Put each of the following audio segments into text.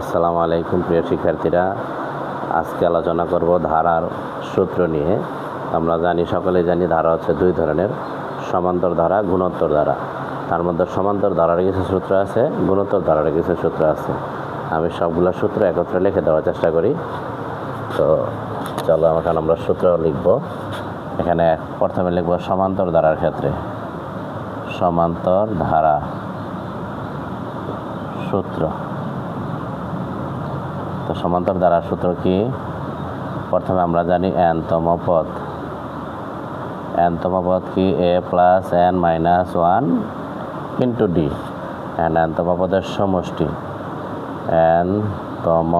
আসসালামু আলাইকুম প্রিয় শিক্ষার্থীরা, আজকে আলোচনা করব ধারার সূত্র নিয়ে। আমরা সকলেই জানি ধারা হচ্ছে দুই ধরনের, সমান্তর ধারা, গুণোত্তর ধারা। তার মধ্যে সমান্তর ধারার কিছু সূত্র আছে, গুণোত্তর ধারার কিছু সূত্র আছে। আমি সবগুলো সূত্র একত্রে লিখে দেওয়ার চেষ্টা করি। তো চলো আমরা সূত্র লিখব। এখানে প্রথমে লিখব সমান্তর ধারার ক্ষেত্রে সমান্তর ধারা সূত্র। তো সমান্তর ধারার সূত্র কি? প্রথমে আমরা জানি n-তম পদ। n-তম পদ কি? a plus n minus 1 into d. n-তম পদের সমষ্টি, n-তম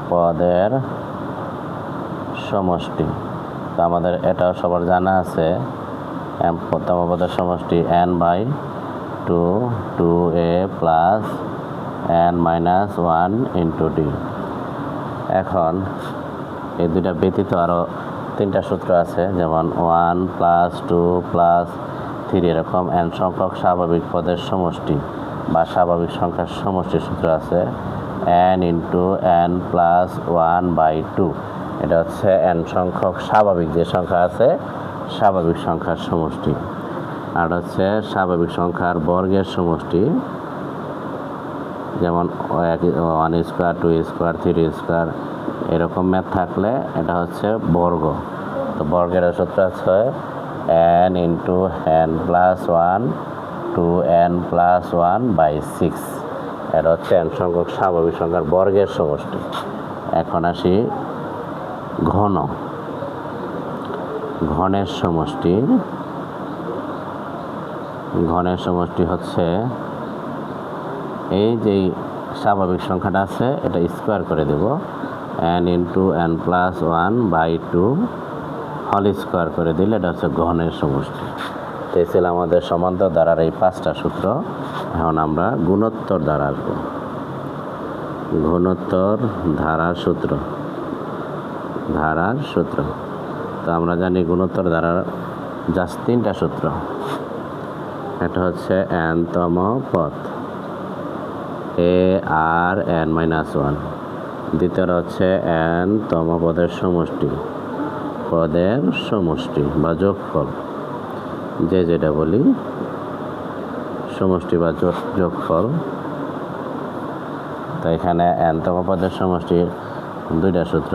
পদের সমষ্টি। তো আমাদের এটাও সবার জানা আছে, n-তম পদের সমষ্টি n/2 2a plus n minus 1 into D. এখন এই দুইটা ব্যতীত আরও তিনটা সূত্র আছে, যেমন 1 প্লাস 2 প্লাস 3, এরকম n সংখ্যক স্বাভাবিক পদের সমষ্টি বা স্বাভাবিক সংখ্যার সমষ্টির সূত্র আছে n ইন্টু n প্লাস 1/2। এটা হচ্ছে n সংখ্যক স্বাভাবিক যে সংখ্যা আছে স্বাভাবিক সংখ্যার সমষ্টি। আর হচ্ছে স্বাভাবিক সংখ্যার বর্গের সমষ্টি, যেমন 1 স্কোয়ার 2 স্কোয়ার 3 স্কোয়ার এরকম ম্যাথ থাকলে এটা হচ্ছে বর্গ। তো বর্গের সূত্র আছে n into n plus 1 2n plus 1/6। এটা হচ্ছে n সংখ্যক স্বাভাবিক সংখ্যার বর্গের সমষ্টি। এখন আসি ঘনের সমষ্টি। ঘনের সমষ্টি হচ্ছে এই যে স্বাভাবিক সংখ্যাটা আছে এটা স্কোয়ার করে দেব, n ইন্টু n প্লাস 1/2 হল স্কোয়ার করে দিলে এটা হচ্ছে ঘনের সমষ্টি। তো এই ছিল আমাদের সমান্তর ধারার এই 5টা সূত্র। এখন আমরা গুণোত্তর ধারা আসবো। গুণোত্তর ধারার সূত্র। তো আমরা জানি গুণোত্তর ধারার জাস্ট 3টা সূত্র। এটা হচ্ছে n-তম পদ a আর n মাইনাস 1। দ্বিতীয়টা হচ্ছে n-তম পদের সমষ্টি বা যোগফল, যেটা বলি সমষ্টি বা যোগফল। তো এখানে n-তম পদের সমষ্টির দুইটা সূত্র,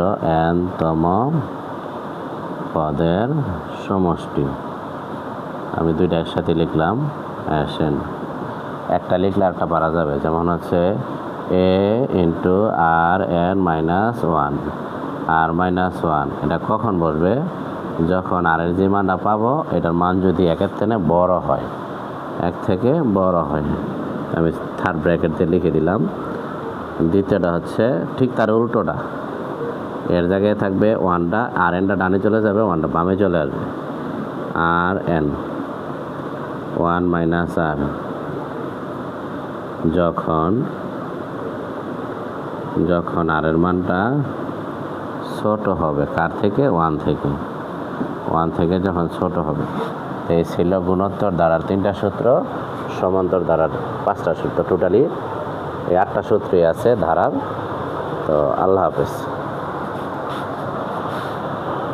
n-তম পদের সমষ্টি। আমি দুইটা একসাথে লিখলাম, আসেন একটা লিখলে একটা পারা যাবে, যেমন হচ্ছে a into r n minus 1 r-1। এটা কখন বসবে? যখন আর এর যে মানটা পাবো এটার মান যদি 1 থেকে বড় হয়। আমি থার্ড ব্র্যাকেট দিয়ে লিখে দিলাম। দ্বিতীয়টা হচ্ছে ঠিক তার উল্টোটা, এর জায়গায় থাকবে 1টা, আর nটা ডানে চলে যাবে, 1টা বামে চলে আসবে, আর n 1 মাইনাস r। যখন আর এর মানটা ছোট হবে, কার থেকে? 1 থেকে যখন ছোট হবে। এই ছিল গুণোত্তর ধারার 3টা সূত্র, সমান্তর ধারার 5টা সূত্র। টোটালি এই 8টা সূত্রই আছে ধারার। তো আল্লাহ হাফেজ।